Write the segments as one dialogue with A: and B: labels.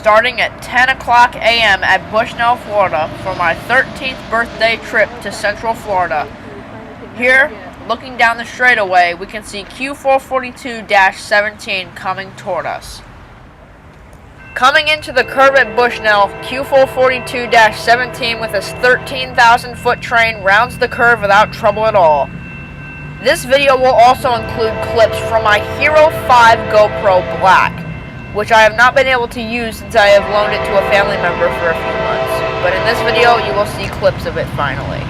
A: starting at 10 o'clock a.m. at Bushnell, Florida for my 13th birthday trip to Central Florida. Here, looking down the straightaway, we can see Q442-17 coming toward us. Coming into the curve at Bushnell, Q442-17 with its 13,000-foot train rounds the curve without trouble at all. This video will also include clips from my Hero 5 GoPro Black, which I have not been able to use since I have loaned it to a family member for a few months. But in this video, you will see clips of it finally.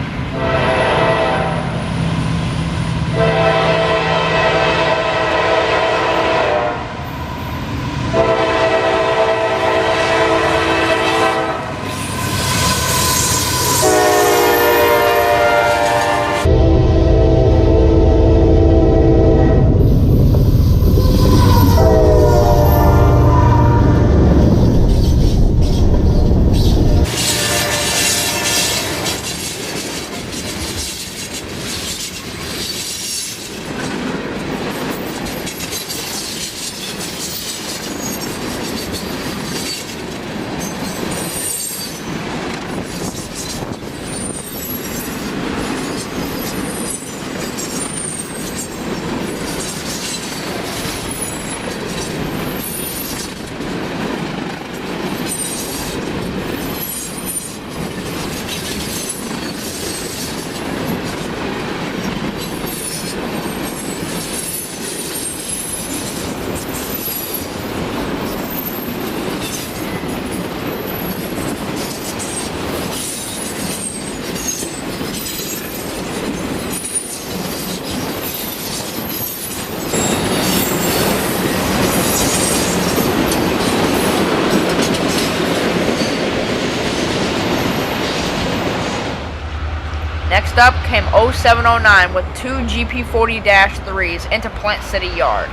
A: Next up came 0709 with two GP40-3s into Plant City Yard.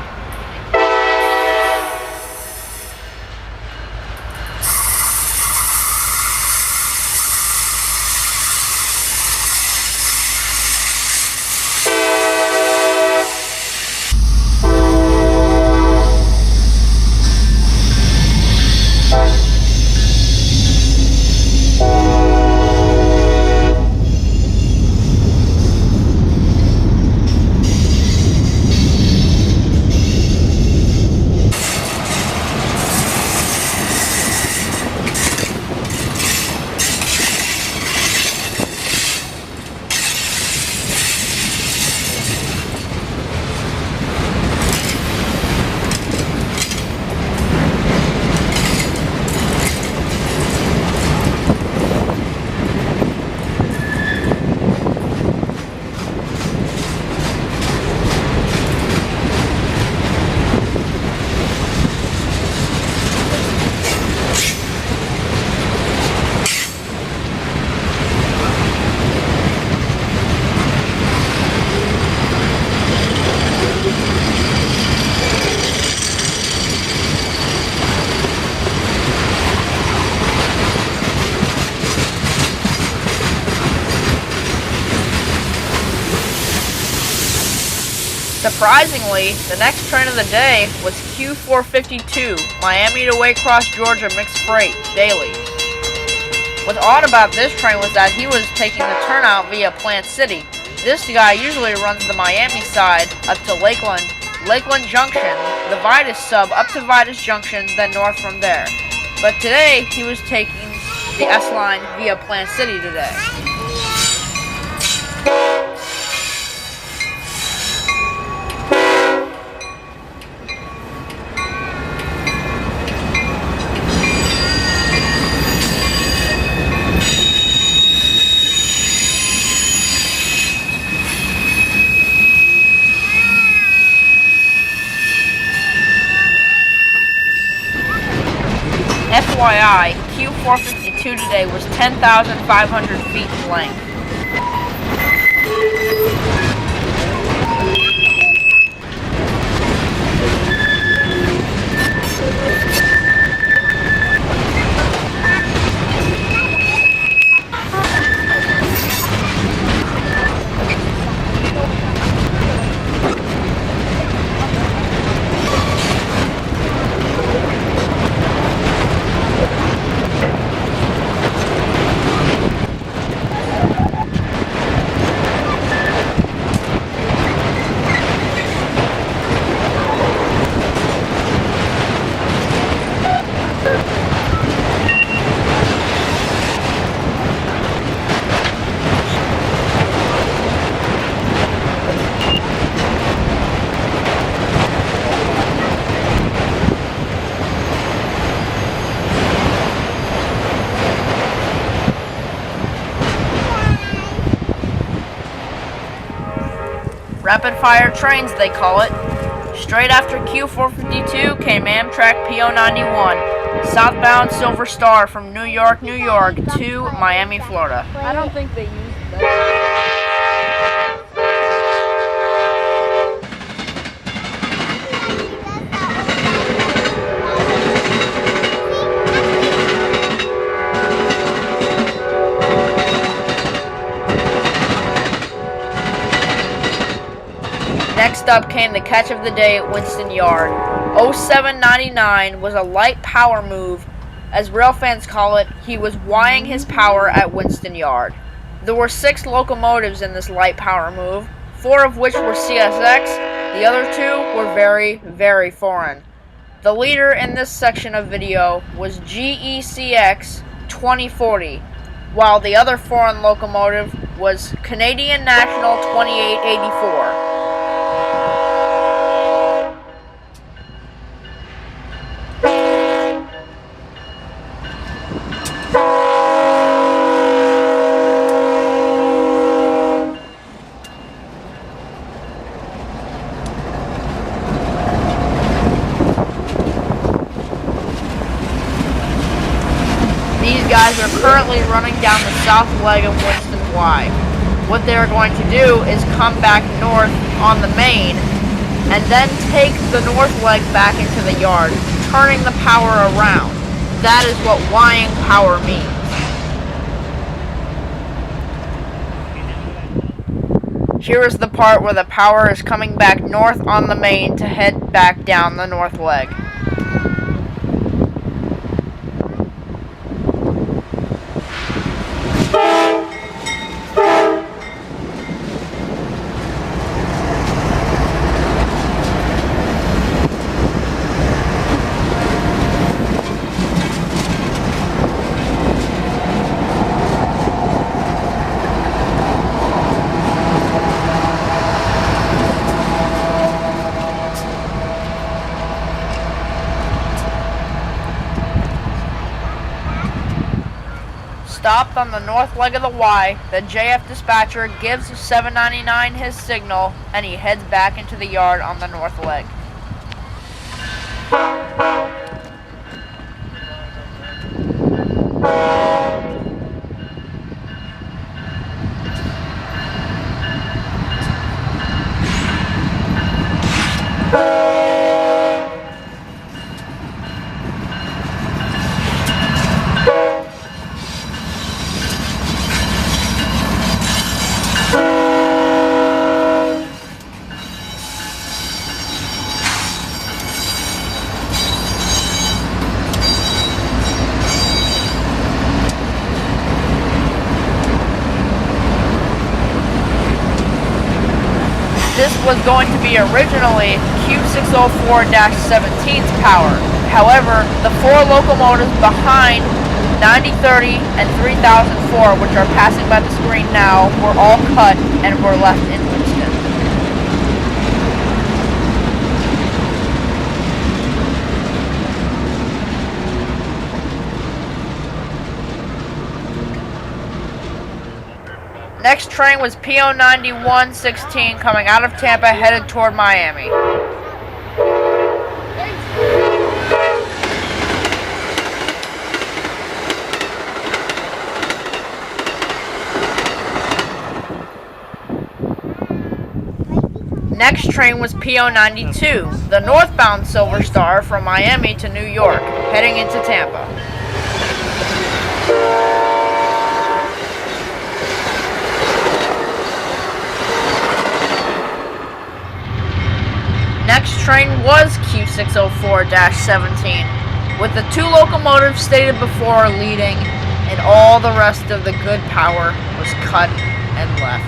A: Surprisingly, the next train of the day was Q452, Miami to Waycross, Georgia mixed freight, daily. What's odd about this train was that he was taking the turnout via Plant City. This guy usually runs the Miami side up to Lakeland Junction, the Vitus sub up to Vitus Junction, then north from there. But today, he was taking the S-line via Plant City today. FYI, Q452 today was 10,500 feet in length. Rapid fire trains, they call it. Straight after Q452 came Amtrak PO91, southbound Silver Star from New York, New York to Miami, Florida.
B: I don't think they used that.
A: Next up came the catch of the day at Winston Yard. 0799 was a light power move. As rail fans call it, he was Ying his power at Winston Yard. There were 6 locomotives in this light power move, 4 of which were CSX, the other 2 were very, very foreign. The leader in this section of video was GECX 2040, while the other foreign locomotive was Canadian National 2884. These guys are currently running down the south leg of Winston Y. What they're going to do is come back north on the main and then take the north leg back into the yard, turning the power around. That is what Ying power means. Here is the part where the power is coming back north on the main to head back down the north leg. Stopped on the north leg of the Y, the JF dispatcher gives 799 his signal, and he heads back into the yard on the north leg. This was going to be originally Q604-17's power. However, the 4 locomotives behind 9030 and 3004, which are passing by the screen now, were all cut and were left in Winston. Next train was PO9116 coming out of Tampa headed toward Miami. Next train was PO92, the northbound Silver Star from Miami to New York, heading into Tampa. Next train was Q604-17, with the 2 locomotives stated before leading, and all the rest of the good power was cut and left.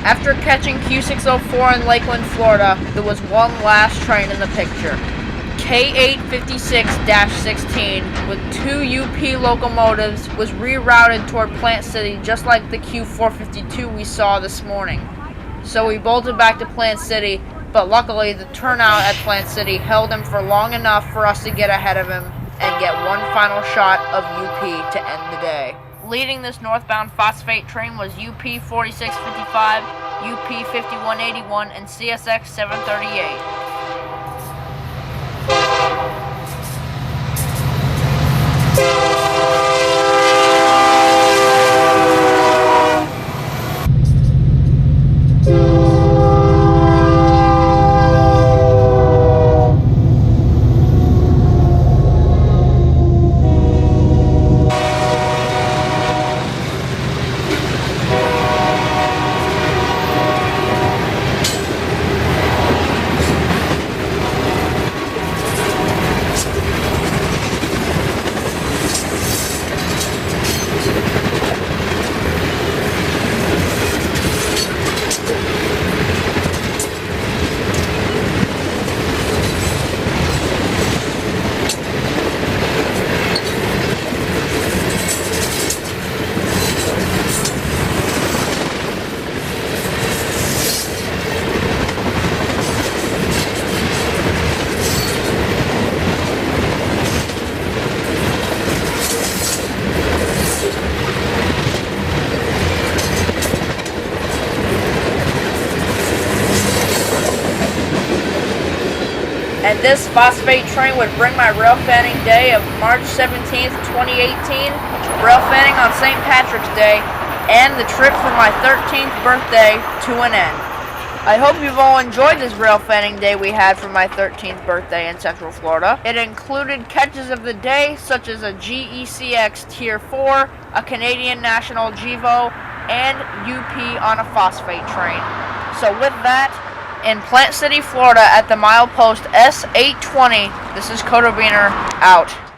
A: After catching Q604 in Lakeland, Florida, there was one last train in the picture. K856-16 with 2 UP locomotives was rerouted toward Plant City just like the Q452 we saw this morning. So we bolted back to Plant City, but luckily the turnout at Plant City held him for long enough for us to get ahead of him and get one final shot of UP to end the day. Leading this northbound phosphate train was UP 4655, UP 5181, and CSX 738. And this phosphate train would bring my railfanning day of March 17th, 2018, railfanning on St. Patrick's Day, and the trip for my 13th birthday to an end. I hope you've all enjoyed this railfanning day we had for my 13th birthday in Central Florida. It included catches of the day such as a GECX Tier 4, a Canadian National GEVO, and UP on a phosphate train. So with that, in Plant City, Florida at the milepost S820, this is Coda Beaner, out.